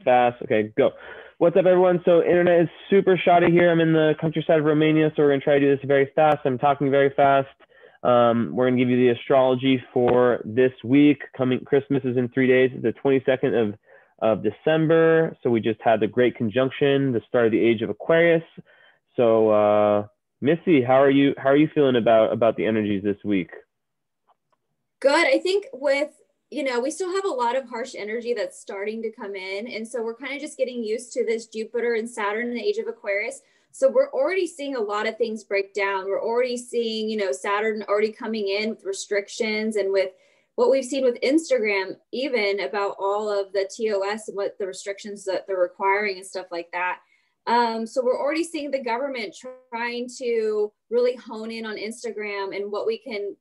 Fast. Okay, go. What's up, everyone? So internet is super shoddy here. I'm in the countryside of Romania, so we're going to try to do this very fast. I'm talking very fast. We're going to give you the astrology for this week. Christmas is in 3 days. It's the 22nd of December. So we just had the Great Conjunction, the start of the age of Aquarius. So Missy, how are you feeling about the energies this week? Good. I think we still have a lot of harsh energy that's starting to come in. And so we're kind of just getting used to this Jupiter and Saturn in the age of Aquarius. So we're already seeing a lot of things break down. We're already seeing, Saturn already coming in with restrictions and with what we've seen with Instagram, even about all of the TOS and what the restrictions that they're requiring and stuff like that. So we're already seeing the government trying to really hone in on Instagram and what we can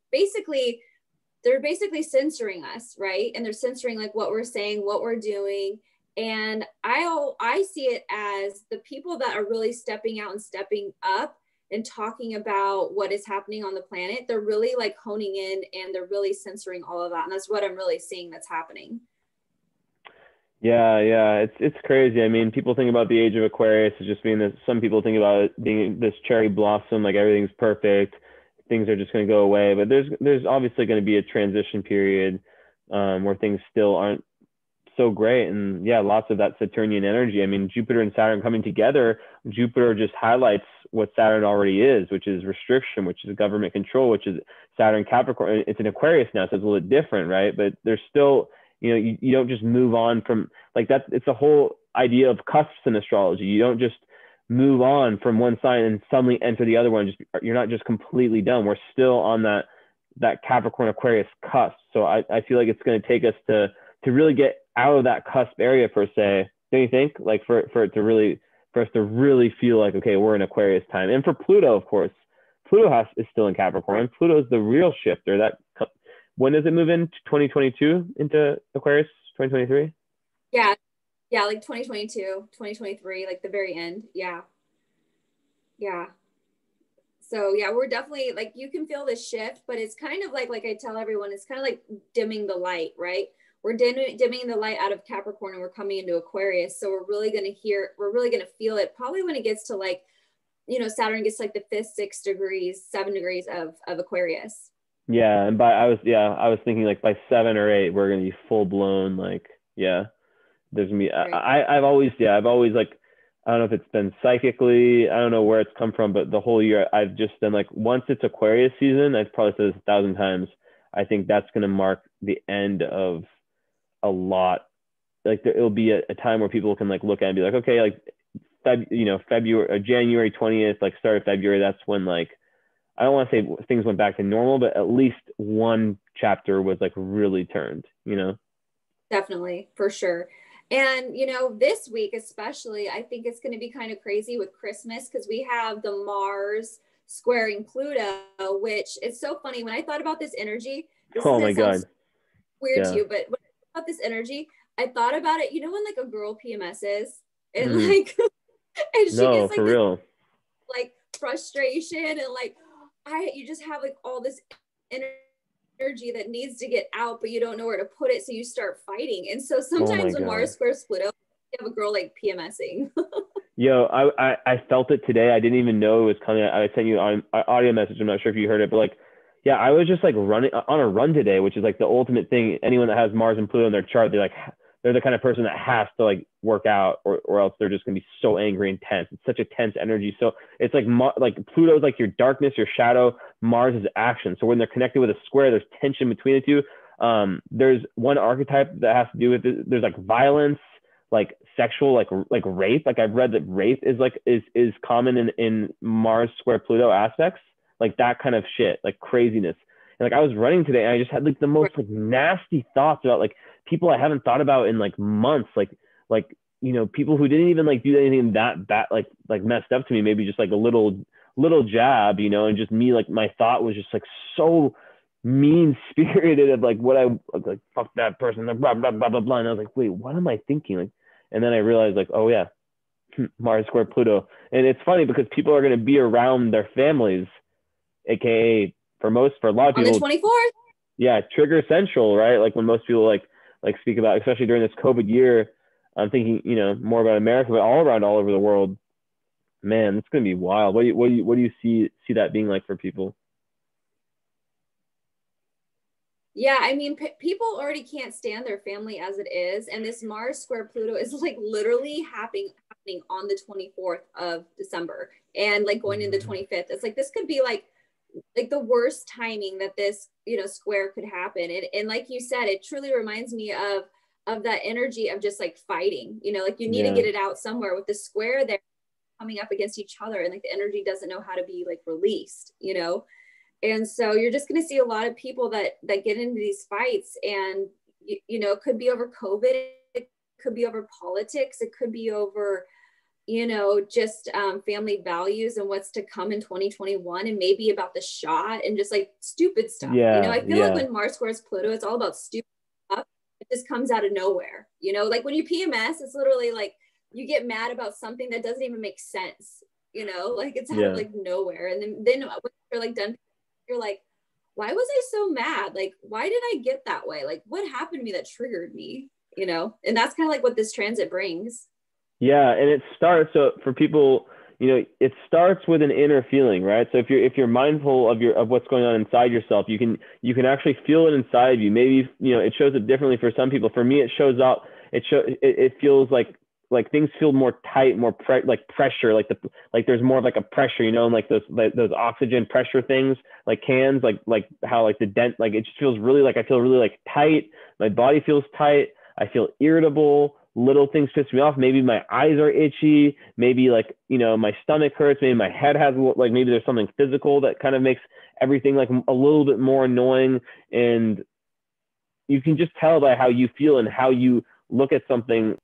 they're basically censoring us, right? And they're censoring like what we're saying, what we're doing. And I see it as the people that are really stepping out and stepping up and talking about what is happening on the planet. They're really like honing in and they're really censoring all of that. And that's what I'm really seeing that's happening. Yeah, it's crazy. I mean, people think about the age of Aquarius as just being this. Some people think about it being this cherry blossom, like everything's perfect, things are just going to go away. But there's obviously going to be a transition period where things still aren't so great. And yeah, lots of that Saturnian energy. I mean, Jupiter and Saturn coming together, Jupiter just highlights what Saturn already is, which is restriction, which is government control, which is Saturn Capricorn. It's an Aquarius now, so it's a little bit different, right? But there's still, you don't just move on from like that. It's the whole idea of cusps in astrology. You don't just move on from one sign and suddenly enter the other one. You're not just completely done. We're still on that Capricorn Aquarius cusp. So I feel like it's going to take us to really get out of that cusp area per se. Don't you think? Like for us to really feel like, okay, we're in Aquarius time. And for Pluto, of course, Pluto is still in Capricorn. Pluto is the real shifter. When does it move into 2022 into Aquarius? 2023? Yeah, like 2022, 2023, like the very end. Yeah. So yeah, we're definitely like, you can feel this shift, but it's kind of like I tell everyone, it's kind of like dimming the light, right? We're dimming the light out of Capricorn and we're coming into Aquarius. So we're really going to feel it probably when it gets to like, Saturn gets like the 5th, 6th degrees, 7 degrees of Aquarius. Yeah. And I was thinking like by 7 or 8, we're going to be full blown. Like, yeah, there's me. Right. I've always like, I don't know if it's been psychically, I don't know where it's come from, but the whole year I've just been like, once it's Aquarius season, I've probably said this 1,000 times. I think that's going to mark the end of a lot. Like it'll be a time where people can like look at it and be like, okay, like February or January 20th, like start of February. That's when like, I don't want to say things went back to normal, but at least one chapter was like really turned, Definitely, for sure. And, this week, especially, I think it's going to be kind of crazy with Christmas because we have the Mars squaring Pluto, which is so funny. When I thought about this energy, oh my God, weird to you, but when I thought about this energy, I thought about it, when like a girl PMSs and like, and she gets like for this, real, like frustration and like, you just have like all this energy that needs to get out, but you don't know where to put it. So you start fighting. And so sometimes when Mars squares Pluto, you have a girl like PMSing. Yo, I felt it today. I didn't even know it was coming. I sent you an audio message. I'm not sure if you heard it, but like, yeah, I was just like running on a run today, which is like the ultimate thing. Anyone that has Mars and Pluto in their chart, they're the kind of person that has to like work out or else they're just going to be so angry and tense. It's such a tense energy. So it's like Pluto's like your darkness, your shadow. Mars is action. So when they're connected with a square, there's tension between the two. There's one archetype that has to do with it. There's like violence, like sexual, like rape. Like I've read that rape is common in Mars square Pluto aspects, like that kind of shit, like craziness. And like I was running today and I just had like the most like nasty thoughts about like people I haven't thought about in like months, like people who didn't even like do anything that bad, like messed up to me, maybe just like a little jab, and just me, like my thought was just like so mean spirited of like what I like, fuck that person, blah blah blah blah blah. And I was like, wait, what am I thinking? Like, and then I realized like, oh yeah, Mars square Pluto. And it's funny because people are going to be around their families, aka for a lot of people on the 24th. Yeah, trigger central, right? Like when most people like speak about, especially during this COVID year, I'm thinking, more about America, but all over the world. Man, it's gonna be wild. What do you see that being like for people? Yeah, I mean, people already can't stand their family as it is, and this Mars square Pluto is like literally happening on the 24th of December, and like going into the 25th. It's like this could be like the worst timing that this square could happen. And like you said, it truly reminds me of that energy of just like fighting. Like you need to get it out somewhere. With the square, they're coming up against each other, and like the energy doesn't know how to be like released. And so you're just going to see a lot of people that get into these fights, and it could be over COVID, it could be over politics, it could be over just family values and what's to come in 2021, and maybe about the shot and just like stupid stuff. I feel like when Mars squares Pluto, it's all about stupid stuff. It just comes out of nowhere. Like when you PMS, it's literally like you get mad about something that doesn't even make sense. Like it's out of like nowhere, and then when you're like done, you're like, why was I so mad? Like, why did I get that way? Like, what happened to me that triggered me? And that's kind of like what this transit brings. Yeah, and it starts, so for people, it starts with an inner feeling, right? So if you're mindful of what's going on inside yourself, you can actually feel it inside you. Maybe it shows up differently for some people. For me, it shows up. It feels like things feel more tight, more pressure, like there's more of like a pressure, and like those oxygen pressure things, like cans, like how like the dent, like it just feels really like I feel really like tight. My body feels tight. I feel irritable. Little things piss me off. Maybe my eyes are itchy. Maybe like, my stomach hurts. Maybe my head has like, maybe there's something physical that kind of makes everything like a little bit more annoying. And you can just tell by how you feel and how you look at something.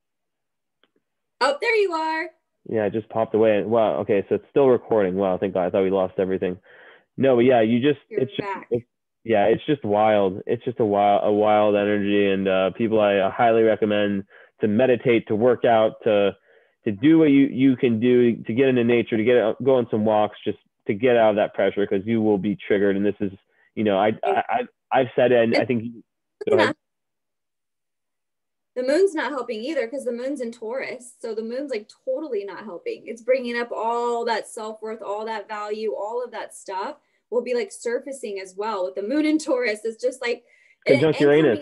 Oh, there you are. Yeah, it just popped away. Wow. Okay. So it's still recording. Wow. Thank God. I thought we lost everything. No, but yeah, it's just wild. It's just a wild energy. And people, I highly recommend to meditate, to work out, to do what you can do, to get into nature, to go on some walks, just to get out of that pressure, because you will be triggered. And this is, I've said it, and I think go ahead. The moon's not helping either, because the moon's in Taurus. So the moon's like totally not helping. It's bringing up all that self-worth, all that value, all of that stuff will be like surfacing as well with the moon in Taurus. It's just like conjunct Uranus.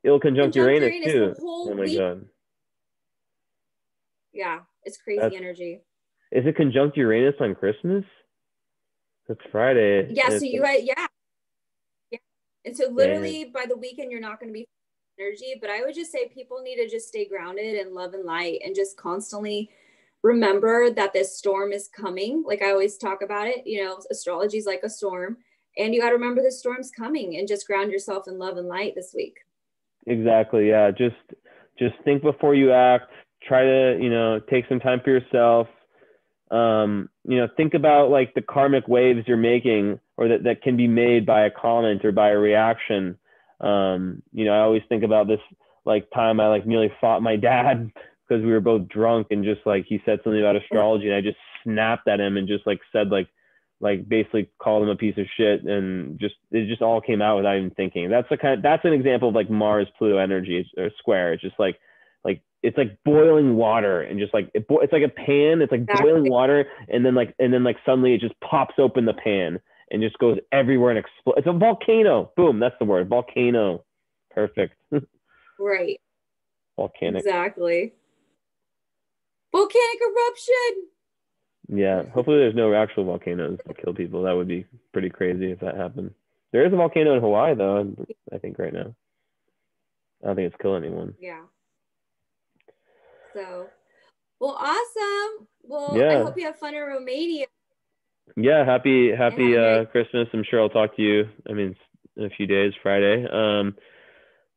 It'll conjunct Uranus too. Oh my God. Yeah, it's crazy energy. Is it conjunct Uranus on Christmas? That's Friday. Yeah, so yeah. And so literally by the weekend, you're not going to be energy, but I would just say people need to just stay grounded in love and light, and just constantly remember that this storm is coming. Like I always talk about it, astrology is like a storm, and you got to remember the storm's coming, and just ground yourself in love and light this week. Exactly. Yeah. Just think before you act. Try to, take some time for yourself. Think about like the karmic waves you're making, or that can be made by a comment or by a reaction. I always think about this like time I like nearly fought my dad because we were both drunk, and just like he said something about astrology, and I just snapped at him and just like said like basically called him a piece of shit, and it just all came out without even thinking. That's an example of like Mars Pluto energy or square. It's just like it's like boiling water, and just like it's like a pan. It's like boiling water, and then like suddenly it just pops open the pan and just goes everywhere and explodes. It's a volcano. Boom, that's the word. Volcano. Perfect. Right. Volcanic. Exactly. Volcanic eruption. Yeah, hopefully there's no actual volcanoes that kill people. That would be pretty crazy if that happened. There is a volcano in Hawaii though, I think right now. I don't think it's killing anyone. Yeah. So, well, awesome. Well, yeah. I hope you have fun in Romania. Yeah, happy Christmas. I'm sure I'll talk to you. I mean, in a few days, Friday.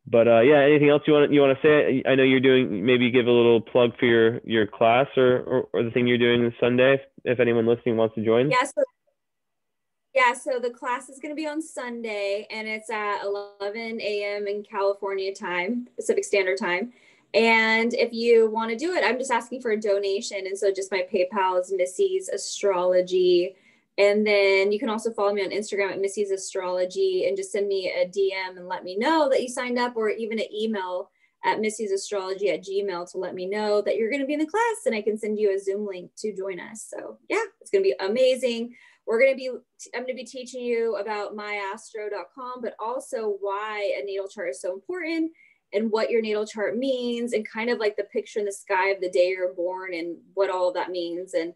But yeah, anything else you want to say? I know you're doing, maybe give a little plug for your class or the thing you're doing this Sunday, if anyone listening wants to join. So the class is going to be on Sunday, and it's at 11 a.m. in California time, Pacific Standard Time. And if you want to do it, I'm just asking for a donation. And so just my PayPal is Missy's Astrology. And then you can also follow me on Instagram at Missy's Astrology, and just send me a DM and let me know that you signed up, or even an email at missysastrology@gmail to let me know that you're going to be in the class, and I can send you a Zoom link to join us. So yeah, it's going to be amazing. I'm going to be teaching you about myastro.com, but also why a natal chart is so important and what your natal chart means, and kind of like the picture in the sky of the day you're born and what all of that means, and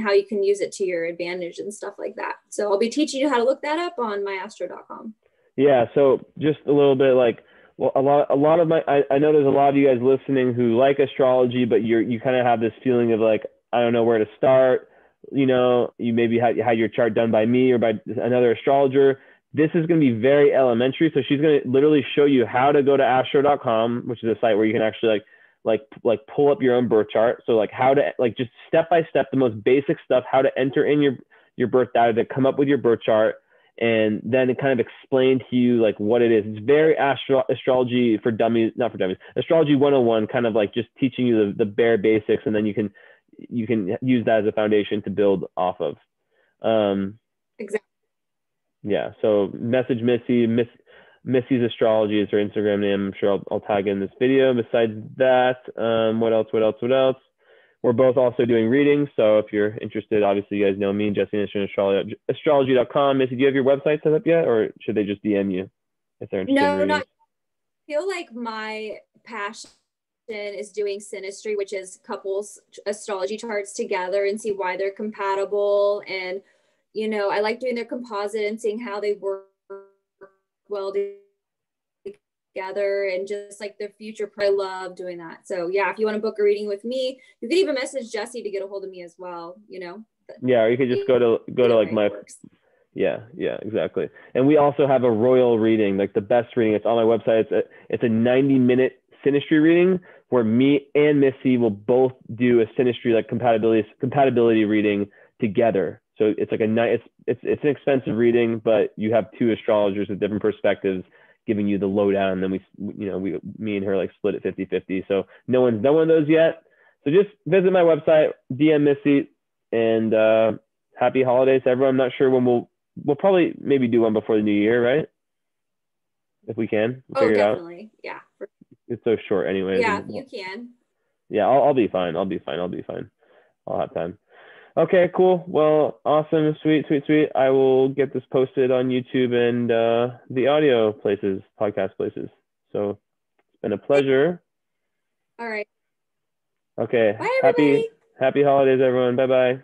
how you can use it to your advantage and stuff like that. So I'll be teaching you how to look that up on myastro.com. Yeah. So just a little bit like, well, a lot of I know there's a lot of you guys listening who like astrology, but you kind of have this feeling of like, I don't know where to start. You know, you maybe had your chart done by me or by another astrologer. This is going to be very elementary. So she's going to literally show you how to go to astro.com, which is a site where you can actually like pull up your own birth chart. So like how to, like, just step by step, the most basic stuff, how to enter in your birth data to come up with your birth chart. And then it kind of explained to you like what it is. It's very astrology for dummies, not for dummies, astrology 101, kind of like just teaching you the bare basics. And then you can use that as a foundation to build off of. Exactly. Yeah. So message Missy. Missy's Astrology is her Instagram name. I'm sure I'll tag in this video. Besides that, what else? We're both also doing readings. So if you're interested, obviously you guys know me, Jesse and astrology.com. Missy, do you have your website set up yet, or should they just DM you if they're interested in reading? No, I feel like my passion is doing synastry, which is couples astrology charts together and see why they're compatible. And, you know, I like doing their composite and seeing how they work well together, and just like their future. I love doing that. So yeah, if you want to book a reading with me, you can even message Jesse to get a hold of me as well, you know. Yeah, or you could just go to like my yeah, exactly. And we also have a royal reading, like the best reading. It's on my website. It's a 90-minute synastry reading where me and Missy will both do a synastry, like compatibility reading together. So it's like it's an expensive reading, but you have two astrologers with different perspectives giving you the lowdown. And then me and her like split it 50-50. So no one's done one of those yet. So just visit my website, DM Missy, and happy holidays to everyone. I'm not sure when we'll probably maybe do one before the new year, right? If we can. We'll definitely. Yeah. It's so short anyway. Yeah, you can. Yeah, I'll be fine. I'll have time. Okay, cool. Well, awesome. Sweet. I will get this posted on YouTube and the audio places, podcast places. So it's been a pleasure. All right. Okay. Bye, everybody. Happy holidays, everyone. Bye-bye.